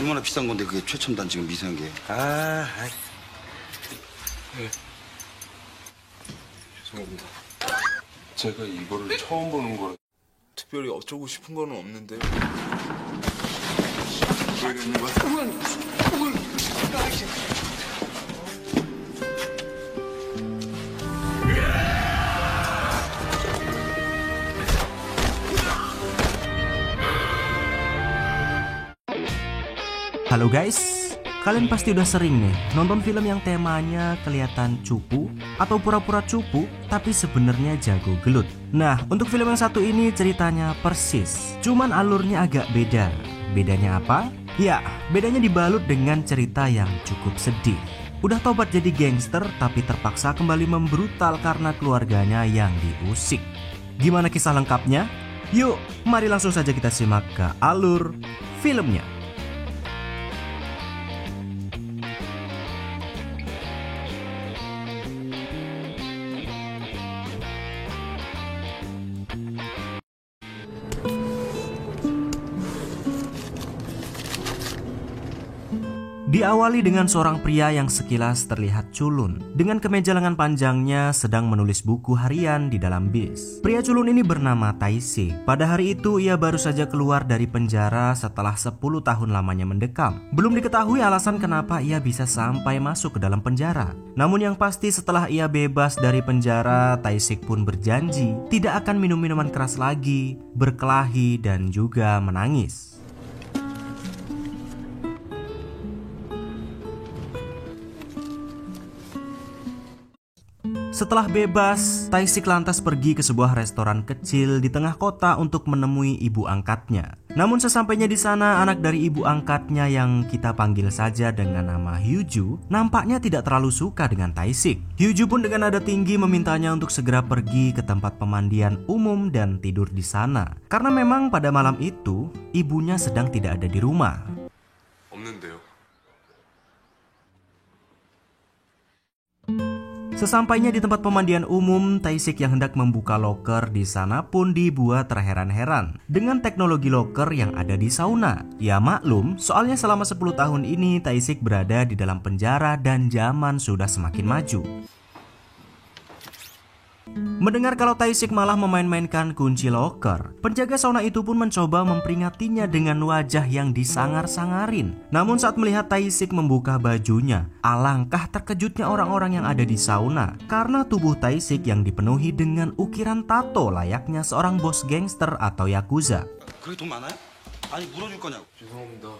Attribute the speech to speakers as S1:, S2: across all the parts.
S1: 얼마나 비싼 건데 그게 최첨단 지금 미세한 게.
S2: 네. 죄송합니다. 제가 이거를 처음 보는 거라 특별히 어쩌고 싶은 거는 없는데. 왜 이러는 거야?
S3: Halo guys, kalian pasti udah sering nih nonton film yang temanya kelihatan cupu atau pura-pura cupu tapi sebenarnya jago gelut. Nah, untuk film yang satu ini ceritanya persis, cuman alurnya agak beda. Bedanya apa? Ya, bedanya dibalut dengan cerita yang cukup sedih. Udah tobat jadi gangster tapi terpaksa kembali membrutal karena keluarganya yang diusik. Gimana kisah lengkapnya? Yuk, mari langsung saja kita simak ke alur filmnya. Diawali dengan seorang pria yang sekilas terlihat culun. Dengan kemeja lengan panjangnya sedang menulis buku harian di dalam bis. Pria culun ini bernama Tae-sik. Pada hari itu ia baru saja keluar dari penjara setelah 10 tahun lamanya mendekam. Belum diketahui alasan kenapa ia bisa sampai masuk ke dalam penjara. Namun yang pasti setelah ia bebas dari penjara, Tae-sik pun berjanji tidak akan minum minuman keras lagi, berkelahi dan juga menangis. Setelah bebas, Tae-sik lantas pergi ke sebuah restoran kecil di tengah kota untuk menemui ibu angkatnya. Namun sesampainya di sana, anak dari ibu angkatnya yang kita panggil saja dengan nama Hyuju nampaknya tidak terlalu suka dengan Tae-sik. Hyuju pun dengan nada tinggi memintanya untuk segera pergi ke tempat pemandian umum dan tidur di sana. Karena memang pada malam itu ibunya sedang tidak ada di rumah.
S2: 없는데요.
S3: Sesampainya di tempat pemandian umum, Tae-sik yang hendak membuka loker di sana pun dibuat terheran-heran dengan teknologi loker yang ada di sauna. Ya maklum, soalnya selama 10 tahun ini Tae-sik berada di dalam penjara dan zaman sudah semakin maju. Mendengar kalau Tae-sik malah memain-mainkan kunci loker, penjaga sauna itu pun mencoba memperingatinya dengan wajah yang disangar-sangarin. Namun saat melihat Tae-sik membuka bajunya, alangkah terkejutnya orang-orang yang ada di sauna karena tubuh Tae-sik yang dipenuhi dengan ukiran tato layaknya seorang bos gangster atau yakuza.
S1: 그게 돈 많아요? 아니 물어줄 거냐고.
S2: 죄송합니다.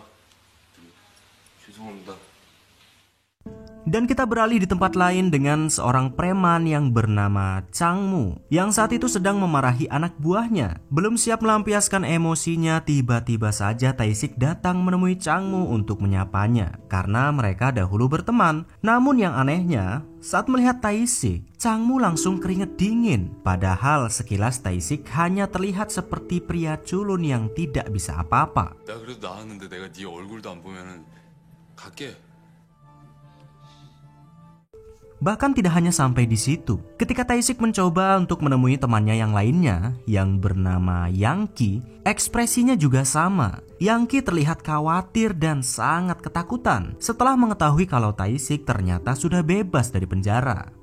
S3: Dan kita beralih di tempat lain dengan seorang preman yang bernama Changmu yang saat itu sedang memarahi anak buahnya. Belum siap melampiaskan emosinya, tiba-tiba saja Tae-sik datang menemui Changmu untuk menyapanya karena mereka dahulu berteman. Namun yang anehnya, saat melihat Tae-sik, Changmu langsung keringet dingin. Padahal sekilas Tae-sik hanya terlihat seperti pria culun yang tidak bisa apa-apa.
S2: 나 그래도 나왔는데 내가 네 얼굴도 안 보면은 갈게.
S3: Bahkan tidak hanya sampai di situ. Ketika Tae-sik mencoba untuk menemui temannya yang lainnya yang bernama Yangki, ekspresinya juga sama. Yangki terlihat khawatir dan sangat ketakutan setelah mengetahui kalau Tae-sik ternyata sudah bebas dari penjara.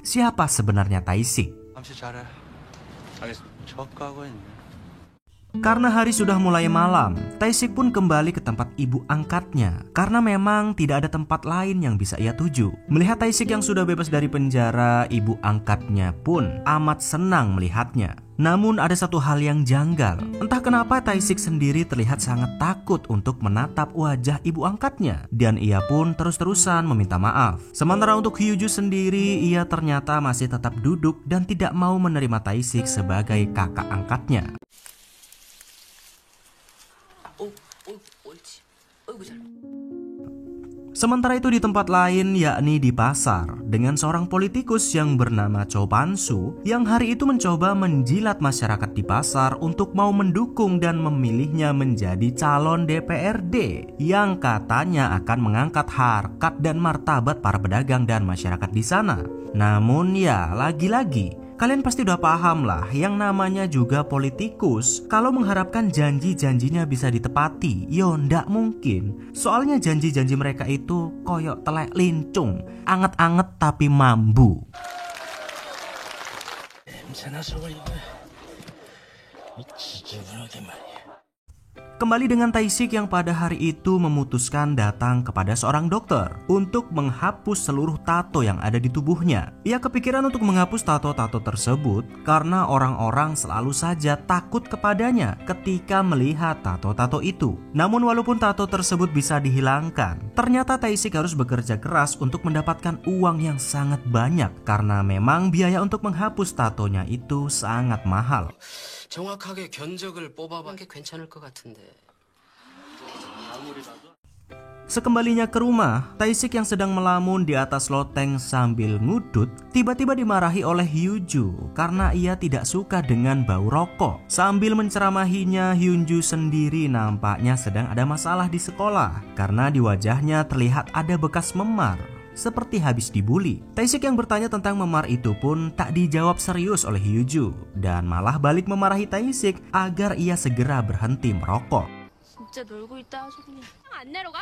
S3: Siapa sebenarnya Tae-sik? Karena hari sudah mulai malam, Tae-sik pun kembali ke tempat ibu angkatnya karena memang tidak ada tempat lain yang bisa ia tuju. Melihat Tae-sik yang sudah bebas dari penjara, ibu angkatnya pun amat senang melihatnya. Namun ada satu hal yang janggal. Entah kenapa Tae-sik sendiri terlihat sangat takut untuk menatap wajah ibu angkatnya. Dan ia pun terus-terusan meminta maaf. Sementara untuk Hyuju sendiri, ia ternyata masih tetap duduk dan tidak mau menerima Tae-sik sebagai kakak angkatnya. Sementara itu di tempat lain, yakni di pasar, dengan seorang politikus yang bernama Cho Pan-su yang hari itu mencoba menjilat masyarakat di pasar untuk mau mendukung dan memilihnya menjadi calon DPRD yang katanya akan mengangkat harkat dan martabat para pedagang dan masyarakat di sana. Namun ya, lagi-lagi Kalian pasti udah paham lah, yang namanya juga politikus, kalau mengharapkan janji-janjinya bisa ditepati, yo ndak mungkin. Soalnya janji-janji mereka itu koyok telek lincung, anget-anget tapi mambu. Kembali dengan Tae-sik yang pada hari itu memutuskan datang kepada seorang dokter untuk menghapus seluruh tato yang ada di tubuhnya. Ia kepikiran untuk menghapus tato-tato tersebut karena orang-orang selalu saja takut kepadanya ketika melihat tato-tato itu. Namun walaupun tato tersebut bisa dihilangkan, ternyata Tae-sik harus bekerja keras untuk mendapatkan uang yang sangat banyak karena memang biaya untuk menghapus tatonya itu sangat mahal.
S4: 정확하게 견적을 뽑아본 게 괜찮을 것 같은데.
S3: Sekembalinya ke rumah, Tae-sik yang sedang melamun di atas loteng sambil ngudut tiba-tiba dimarahi oleh Hyunju karena ia tidak suka dengan bau rokok. Sambil menceramahinya, Hyunju sendiri nampaknya sedang ada masalah di sekolah karena di wajahnya terlihat ada bekas memar, seperti habis dibully. Tae-sik yang bertanya tentang memar itu pun tak dijawab serius oleh Hyunju dan malah balik memarahi Tae-sik agar ia segera berhenti merokok.
S5: 진짜 놀고 있다 아주 그냥. 안 내려가?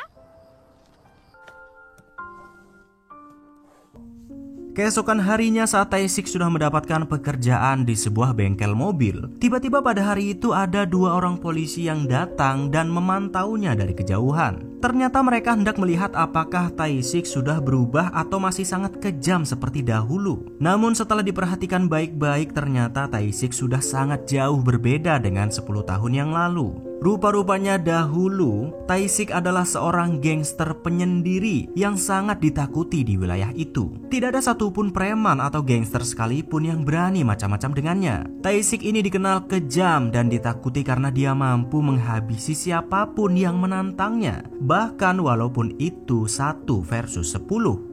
S3: Keesokan harinya saat Tae-sik sudah mendapatkan pekerjaan di sebuah bengkel mobil, tiba-tiba pada hari itu ada dua orang polisi yang datang dan memantaunya dari kejauhan. Ternyata mereka hendak melihat apakah Tae-sik sudah berubah atau masih sangat kejam seperti dahulu. Namun setelah diperhatikan baik-baik, ternyata Tae-sik sudah sangat jauh berbeda dengan 10 tahun yang lalu. Rupa-rupanya dahulu Tae-sik adalah seorang gangster penyendiri yang sangat ditakuti di wilayah itu. Tidak ada satupun preman atau gangster sekalipun yang berani macam-macam dengannya. Tae-sik ini dikenal kejam dan ditakuti karena dia mampu menghabisi siapapun yang menantangnya, bahkan walaupun itu 1 versus 10.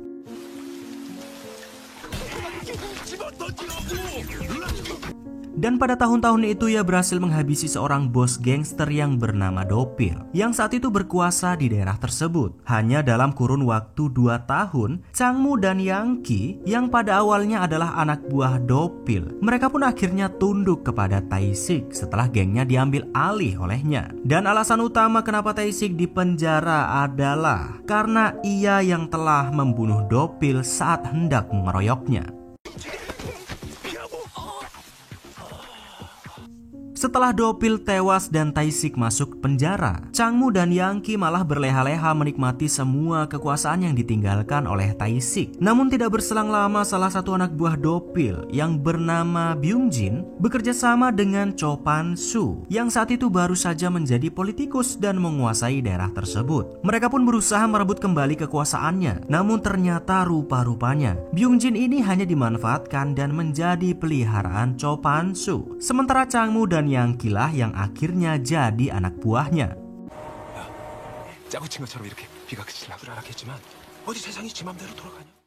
S3: Dan pada tahun-tahun itu ia berhasil menghabisi seorang bos gangster yang bernama Dopil, yang saat itu berkuasa di daerah tersebut. Hanya dalam kurun waktu 2 tahun, Changmu dan Yangki yang pada awalnya adalah anak buah Dopil, mereka pun akhirnya tunduk kepada Tae-sik setelah gengnya diambil alih olehnya. Dan alasan utama kenapa Tae-sik dipenjara adalah karena ia yang telah membunuh Dopil saat hendak mengeroyoknya. Setelah Dopil tewas dan Tae-sik masuk penjara, Changmu dan Yangki malah berleha-leha menikmati semua kekuasaan yang ditinggalkan oleh Tae-sik. Namun tidak berselang lama, salah satu anak buah Dopil yang bernama Byung-jin bekerja sama dengan Cho Pan-su yang saat itu baru saja menjadi politikus dan menguasai daerah tersebut. Mereka pun berusaha merebut kembali kekuasaannya. Namun ternyata rupa-rupanya Byung-jin ini hanya dimanfaatkan dan menjadi peliharaan Cho Pan-su. Sementara Changmu dan Yangki lah yang akhirnya jadi anak buahnya.
S2: 짜고 친 것처럼 이렇게 비가 그치진 않겠지만 어디 세상이 지 맘대로 돌아가냐?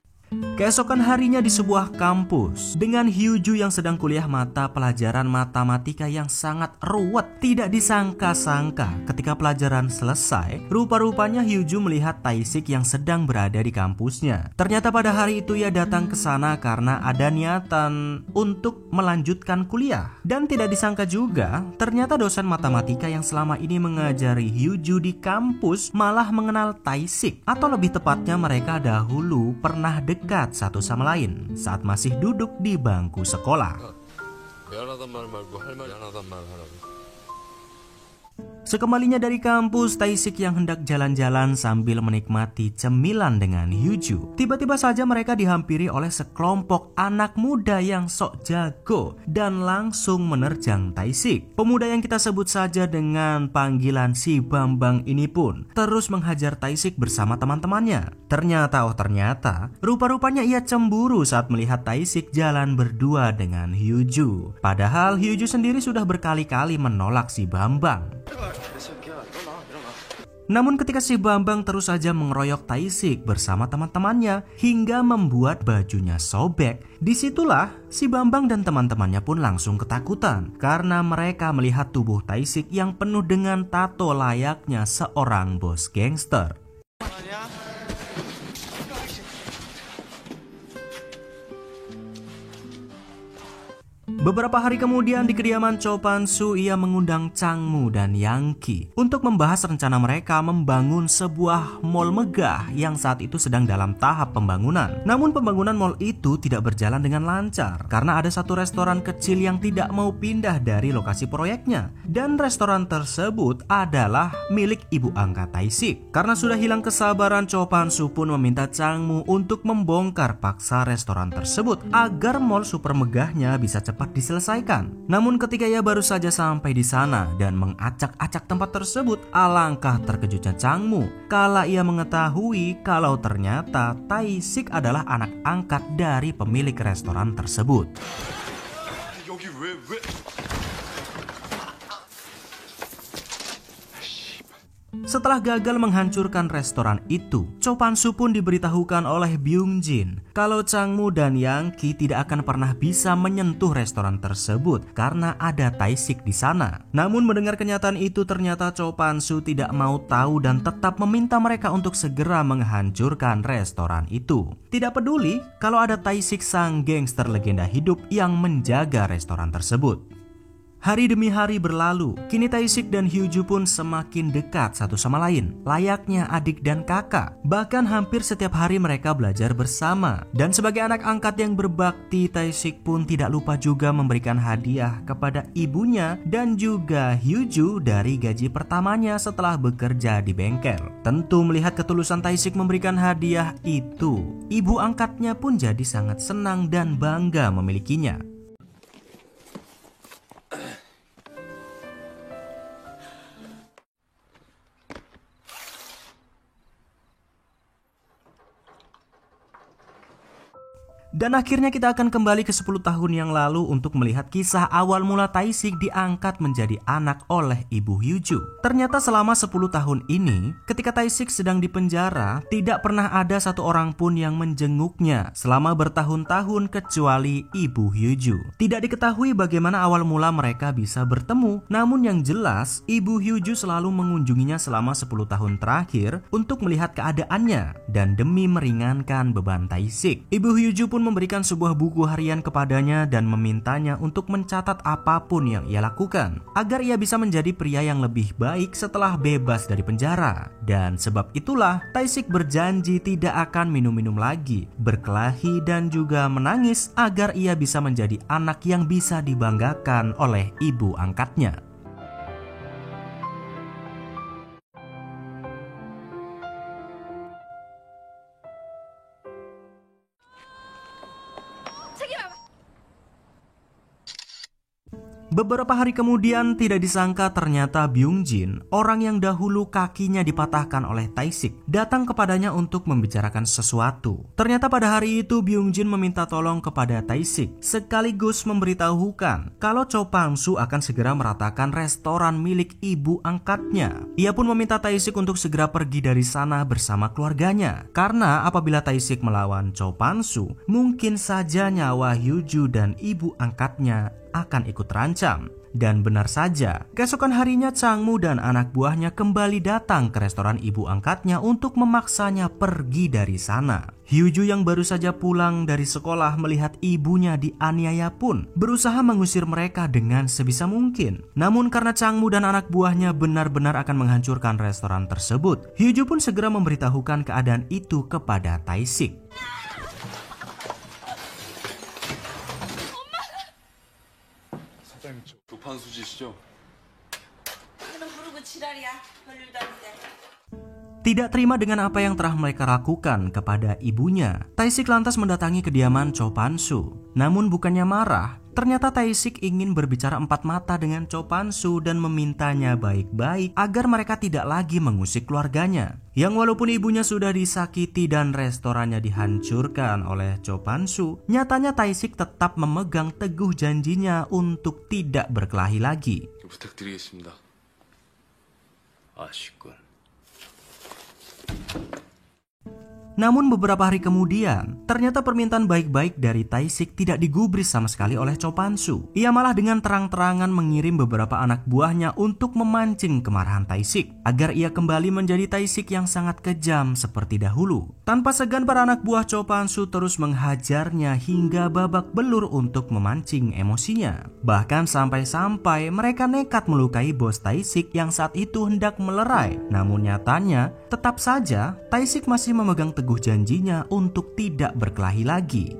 S3: Keesokan harinya di sebuah kampus, dengan Hyunju yang sedang kuliah mata pelajaran matematika yang sangat ruwet, tidak disangka-sangka ketika pelajaran selesai, rupa-rupanya Hyunju melihat Tae-sik yang sedang berada di kampusnya. Ternyata pada hari itu ia datang ke sana karena ada niatan untuk melanjutkan kuliah. Dan tidak disangka juga, ternyata dosen matematika yang selama ini mengajari Hyunju di kampus malah mengenal Tae-sik, atau lebih tepatnya mereka dahulu pernah dekat satu sama lain saat masih duduk di bangku sekolah.
S4: 미안하단 말 말고 할 말 미안하단 말 하라고.
S3: Sekembalinya dari kampus, Tae-sik yang hendak jalan-jalan sambil menikmati cemilan dengan Hyunju, tiba-tiba saja mereka dihampiri oleh sekelompok anak muda yang sok jago dan langsung menerjang Tae-sik. Pemuda yang kita sebut saja dengan panggilan si Bambang ini pun terus menghajar Tae-sik bersama teman-temannya. Ternyata rupa-rupanya ia cemburu saat melihat Tae-sik jalan berdua dengan Hyunju. Padahal Hyunju sendiri sudah berkali-kali menolak si Bambang. Namun ketika si Bambang terus saja mengeroyok Tae-sik bersama teman-temannya hingga membuat bajunya sobek, disitulah si Bambang dan teman-temannya pun langsung ketakutan karena mereka melihat tubuh Tae-sik yang penuh dengan tato layaknya seorang bos gangster. Beberapa hari kemudian di kediaman Cho Pan-soo, ia mengundang Chang-moo dan Yang-ki untuk membahas rencana mereka membangun sebuah mall megah yang saat itu sedang dalam tahap pembangunan. Namun pembangunan mall itu tidak berjalan dengan lancar karena ada satu restoran kecil yang tidak mau pindah dari lokasi proyeknya. Dan restoran tersebut adalah milik ibu angkat Tae-sik. Karena sudah hilang kesabaran, Cho Pan-soo pun meminta Chang-moo untuk membongkar paksa restoran tersebut agar mall super megahnya bisa cepat diselesaikan. Namun ketika ia baru saja sampai di sana dan mengacak-acak tempat tersebut, alangkah terkejutnya Chang-moo kala ia mengetahui kalau ternyata Tae-sik adalah anak angkat dari pemilik restoran tersebut.
S2: 여기 왜?
S3: Setelah gagal menghancurkan restoran itu, Cho Pan-soo pun diberitahukan oleh Byung-jin kalau Chang-moo dan Yang-ki tidak akan pernah bisa menyentuh restoran tersebut karena ada Tae-sik di sana. Namun mendengar kenyataan itu, ternyata Cho Pan-soo tidak mau tahu dan tetap meminta mereka untuk segera menghancurkan restoran itu. Tidak peduli kalau ada Tae-sik sang gangster legenda hidup yang menjaga restoran tersebut. Hari demi hari berlalu, kini Tae-sik dan Hyuju pun semakin dekat satu sama lain, layaknya adik dan kakak. Bahkan hampir setiap hari mereka belajar bersama. Dan sebagai anak angkat yang berbakti, Tae-sik pun tidak lupa juga memberikan hadiah kepada ibunya dan juga Hyuju dari gaji pertamanya setelah bekerja di bengkel. Tentu melihat ketulusan Tae-sik memberikan hadiah itu, ibu angkatnya pun jadi sangat senang dan bangga memilikinya. Dan akhirnya kita akan kembali ke 10 tahun yang lalu untuk melihat kisah awal mula Tae-sik diangkat menjadi anak oleh ibu Hyuju. Ternyata selama 10 tahun ini, ketika Tae-sik sedang dipenjara, tidak pernah ada satu orang pun yang menjenguknya selama bertahun-tahun kecuali ibu Hyuju. Tidak diketahui bagaimana awal mula mereka bisa bertemu, namun yang jelas ibu Hyuju selalu mengunjunginya selama 10 tahun terakhir untuk melihat keadaannya dan demi meringankan beban Tae-sik. Ibu Hyuju pun memberikan sebuah buku harian kepadanya dan memintanya untuk mencatat apapun yang ia lakukan agar ia bisa menjadi pria yang lebih baik setelah bebas dari penjara. Dan sebab itulah Tae-sik berjanji tidak akan minum-minum lagi, berkelahi dan juga menangis agar ia bisa menjadi anak yang bisa dibanggakan oleh ibu angkatnya. Beberapa hari kemudian, tidak disangka ternyata Byung-jin, orang yang dahulu kakinya dipatahkan oleh Tae-sik, datang kepadanya untuk membicarakan sesuatu. Ternyata pada hari itu Byung-jin meminta tolong kepada Tae-sik, sekaligus memberitahukan kalau Cho Pan-soo akan segera meratakan restoran milik ibu angkatnya. Ia pun meminta Tae-sik untuk segera pergi dari sana bersama keluarganya, karena apabila Tae-sik melawan Cho Pan-soo, mungkin saja nyawa Hyuju dan ibu angkatnya akan ikut terancam. Dan benar saja, keesokan harinya Chang-moo dan anak buahnya kembali datang ke restoran ibu angkatnya untuk memaksanya pergi dari sana. Hyuju yang baru saja pulang dari sekolah melihat ibunya dianiaya pun berusaha mengusir mereka dengan sebisa mungkin. Namun karena Chang-moo dan anak buahnya benar-benar akan menghancurkan restoran tersebut, Hyuju pun segera memberitahukan keadaan itu kepada Tae-sik.
S2: 조판수지시죠?
S3: Tidak terima dengan apa yang telah mereka lakukan kepada ibunya, Tae-sik lantas mendatangi kediaman Cho Pan-soo. Namun bukannya marah, ternyata Tae-sik ingin berbicara empat mata dengan Cho Pan-soo dan memintanya baik-baik agar mereka tidak lagi mengusik keluarganya. Yang walaupun ibunya sudah disakiti dan restorannya dihancurkan oleh Cho Pan-soo, nyatanya Tae-sik tetap memegang teguh janjinya untuk tidak berkelahi lagi.
S2: 부탁드리겠습니다. 아쉽군.
S3: Namun beberapa hari kemudian, ternyata permintaan baik-baik dari Tae-sik tidak digubris sama sekali oleh Cho Pan-soo. Ia malah dengan terang-terangan mengirim beberapa anak buahnya untuk memancing kemarahan Tae-sik agar ia kembali menjadi Tae-sik yang sangat kejam seperti dahulu. Tanpa segan para anak buah Cho Pan-soo terus menghajarnya hingga babak belur untuk memancing emosinya. Bahkan sampai-sampai mereka nekat melukai bos Tae-sik yang saat itu hendak melerai. Namun nyatanya tetap saja Tae-sik masih memegang teguh janjinya untuk tidak berkelahi lagi.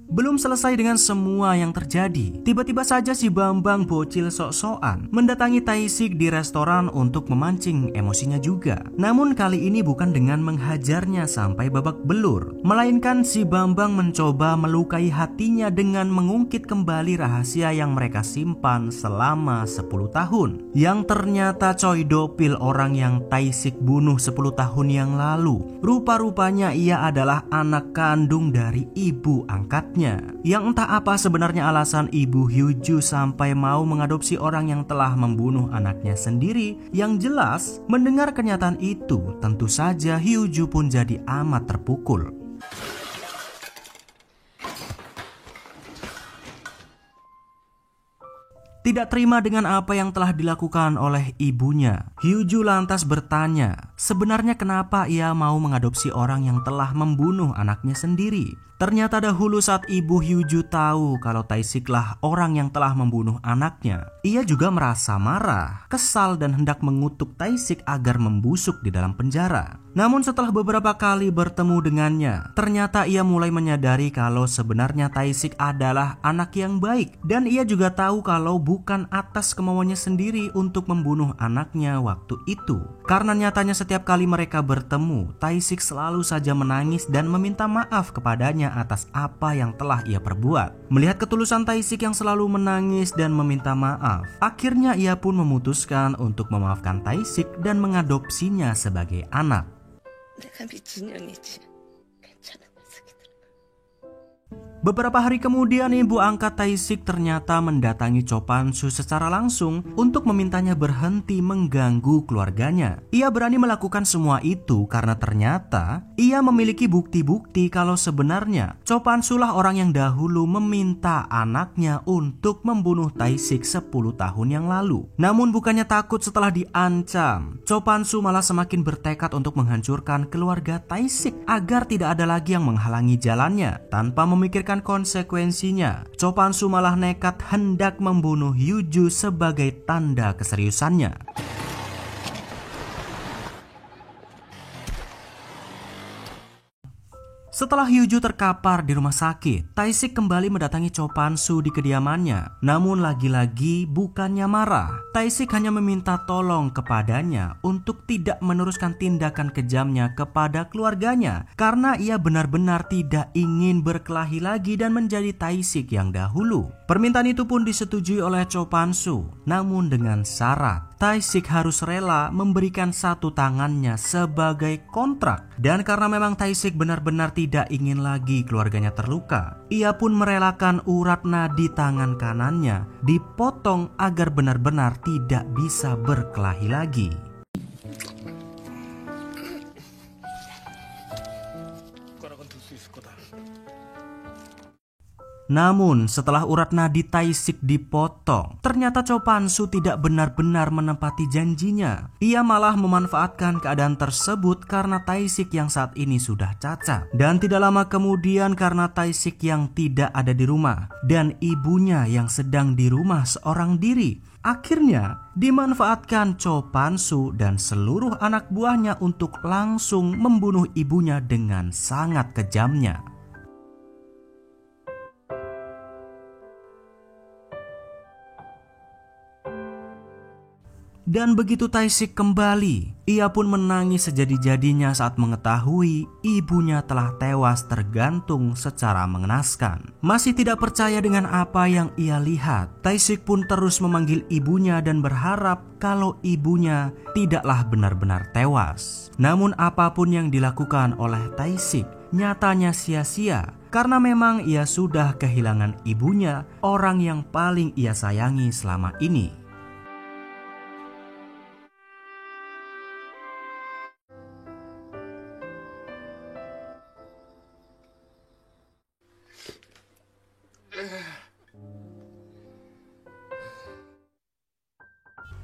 S3: Belum selesai dengan semua yang terjadi, tiba-tiba saja si Bambang bocil sok-sokan mendatangi Tae-sik di restoran untuk memancing emosinya juga. Namun kali ini bukan dengan menghajarnya sampai babak belur, melainkan si Bambang mencoba melukai hatinya dengan mengungkit kembali rahasia yang mereka simpan selama 10 tahun. Yang ternyata Choi Do-pil, orang yang Tae-sik bunuh 10 tahun yang lalu, rupa-rupanya ia adalah anak kandung dari ibu angkatnya. Yang entah apa sebenarnya alasan ibu Hyu-ju sampai mau mengadopsi orang yang telah membunuh anaknya sendiri. Yang jelas, mendengar kenyataan itu, tentu saja Hyu-ju pun jadi amat terpukul. Tidak terima dengan apa yang telah dilakukan oleh ibunya, Hyu-ju lantas bertanya, sebenarnya kenapa ia mau mengadopsi orang yang telah membunuh anaknya sendiri. Ternyata dahulu saat ibu Hyu-ju tahu kalau Tae-sik lah orang yang telah membunuh anaknya, ia juga merasa marah, kesal dan hendak mengutuk Tae-sik agar membusuk di dalam penjara. Namun setelah beberapa kali bertemu dengannya, ternyata ia mulai menyadari kalau sebenarnya Tae-sik adalah anak yang baik. Dan ia juga tahu kalau bukan atas kemauannya sendiri untuk membunuh anaknya waktu itu. Karena nyatanya setiap kali mereka bertemu, Tae-sik selalu saja menangis dan meminta maaf kepadanya atas apa yang telah ia perbuat. Melihat ketulusan Tae-sik yang selalu menangis dan meminta maaf, akhirnya ia pun memutuskan untuk memaafkan Tae-sik dan mengadopsinya sebagai anak. Beberapa hari kemudian ibu angkat Tae-sik ternyata mendatangi Cho Pan-soo secara langsung untuk memintanya berhenti mengganggu keluarganya. Ia berani melakukan semua itu karena ternyata ia memiliki bukti-bukti kalau sebenarnya Cho Pan-soo lah orang yang dahulu meminta anaknya untuk membunuh Tae-sik 10 tahun yang lalu. Namun bukannya takut setelah diancam, Cho Pan-soo malah semakin bertekad untuk menghancurkan keluarga Tae-sik agar tidak ada lagi yang menghalangi jalannya. Tanpa memikirkan konsekuensinya, Cho Pan-soo malah nekat hendak membunuh Hyu-ju sebagai tanda keseriusannya. Setelah Hyu-ju terkapar di rumah sakit, Tae-sik kembali mendatangi Cho Pan-soo di kediamannya. Namun lagi-lagi bukannya marah, Tae-sik hanya meminta tolong kepadanya untuk tidak meneruskan tindakan kejamnya kepada keluarganya karena ia benar-benar tidak ingin berkelahi lagi dan menjadi Tae-sik yang dahulu. Permintaan itu pun disetujui oleh Cho Pan-soo, namun dengan syarat Tae-sik harus rela memberikan satu tangannya sebagai kontrak. Dan karena memang Tae-sik benar-benar tidak ingin lagi keluarganya terluka, ia pun merelakan urat nadi tangan kanannya dipotong agar benar-benar tidak bisa berkelahi lagi. Namun setelah urat nadi Tae-sik dipotong, ternyata Cho Pan-soo tidak benar-benar menepati janjinya. Ia malah memanfaatkan keadaan tersebut karena Tae-sik yang saat ini sudah cacat. Dan tidak lama kemudian karena Tae-sik yang tidak ada di rumah dan ibunya yang sedang di rumah seorang diri, akhirnya dimanfaatkan Cho Pan-soo dan seluruh anak buahnya untuk langsung membunuh ibunya dengan sangat kejamnya. Dan begitu Tae-sik kembali, ia pun menangis sejadi-jadinya saat mengetahui ibunya telah tewas tergantung secara mengenaskan. Masih tidak percaya dengan apa yang ia lihat, Tae-sik pun terus memanggil ibunya dan berharap kalau ibunya tidaklah benar-benar tewas. Namun apapun yang dilakukan oleh Tae-sik nyatanya sia-sia karena memang ia sudah kehilangan ibunya, orang yang paling ia sayangi selama ini.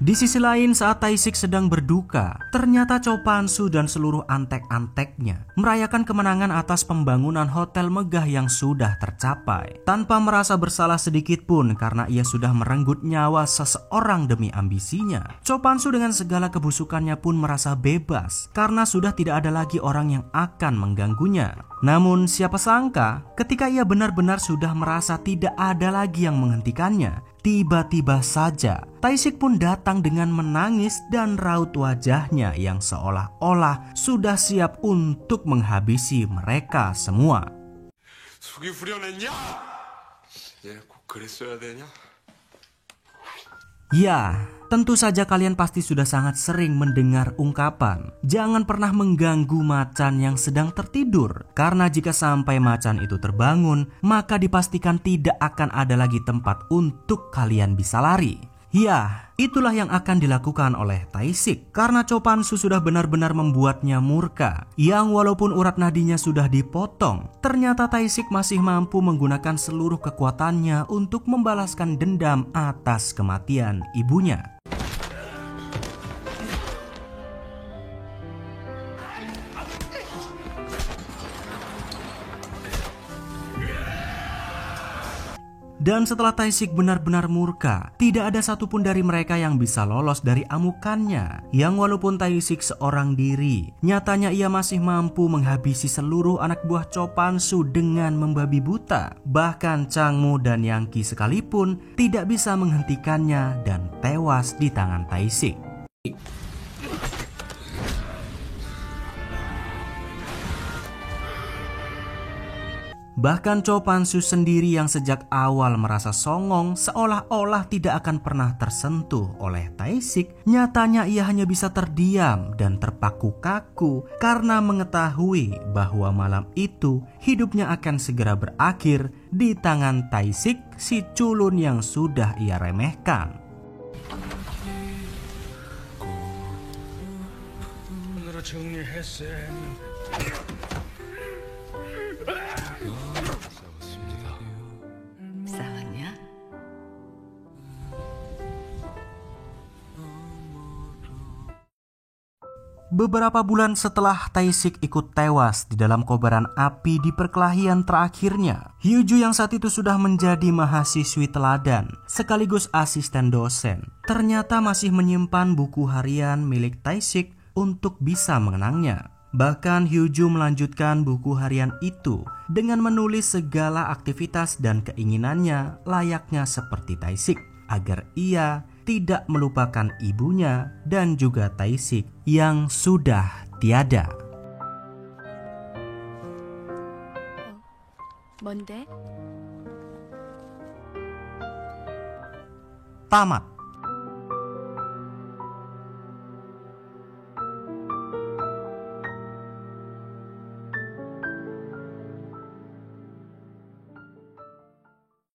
S3: Di sisi lain, saat Tae-sik sedang berduka, ternyata Cho Pan-soo dan seluruh antek-anteknya merayakan kemenangan atas pembangunan hotel megah yang sudah tercapai. Tanpa merasa bersalah sedikit pun karena ia sudah merenggut nyawa seseorang demi ambisinya. Cho Pan-soo dengan segala kebusukannya pun merasa bebas karena sudah tidak ada lagi orang yang akan mengganggunya. Namun siapa sangka ketika ia benar-benar sudah merasa tidak ada lagi yang menghentikannya, tiba-tiba saja Tae-sik pun datang dengan menangis dan raut wajahnya yang seolah-olah sudah siap untuk menghabisi mereka semua.
S2: 속이 후련했냐? 얘 꼭 그랬어야 되냐?
S3: Ya, tentu saja kalian pasti sudah sangat sering mendengar ungkapan jangan pernah mengganggu macan yang sedang tertidur, karena jika sampai macan itu terbangun, maka dipastikan tidak akan ada lagi tempat untuk kalian bisa lari. Ya, itulah yang akan dilakukan oleh Tae-sik karena Cho Pan-soo sudah benar-benar membuatnya murka, yang walaupun urat nadinya sudah dipotong, ternyata Tae-sik masih mampu menggunakan seluruh kekuatannya untuk membalaskan dendam atas kematian ibunya. Dan setelah Tae-sik benar-benar murka, tidak ada satupun dari mereka yang bisa lolos dari amukannya. Yang walaupun Tae-sik seorang diri, nyatanya ia masih mampu menghabisi seluruh anak buah Cho Pan-soo dengan membabi buta. Bahkan Changmu dan Yangki sekalipun tidak bisa menghentikannya dan tewas di tangan Tae-sik. Bahkan Cho Pan-soo sendiri yang sejak awal merasa songong seolah-olah tidak akan pernah tersentuh oleh Tae-sik, nyatanya ia hanya bisa terdiam dan terpaku kaku karena mengetahui bahwa malam itu hidupnya akan segera berakhir di tangan Tae-sik, si culun yang sudah ia remehkan.
S6: 싸웠냐?
S3: Beberapa bulan setelah Tae-sik ikut tewas di dalam kobaran api di perkelahian terakhirnya, Hyuju yang saat itu sudah menjadi mahasiswi teladan sekaligus asisten dosen, ternyata masih menyimpan buku harian milik Tae-sik untuk bisa mengenangnya. Bahkan Hyuju melanjutkan buku harian itu dengan menulis segala aktivitas dan keinginannya layaknya seperti Tae-sik, agar ia tidak melupakan ibunya dan juga Tae-sik yang sudah tiada.
S5: 뭔데?
S3: Tamat.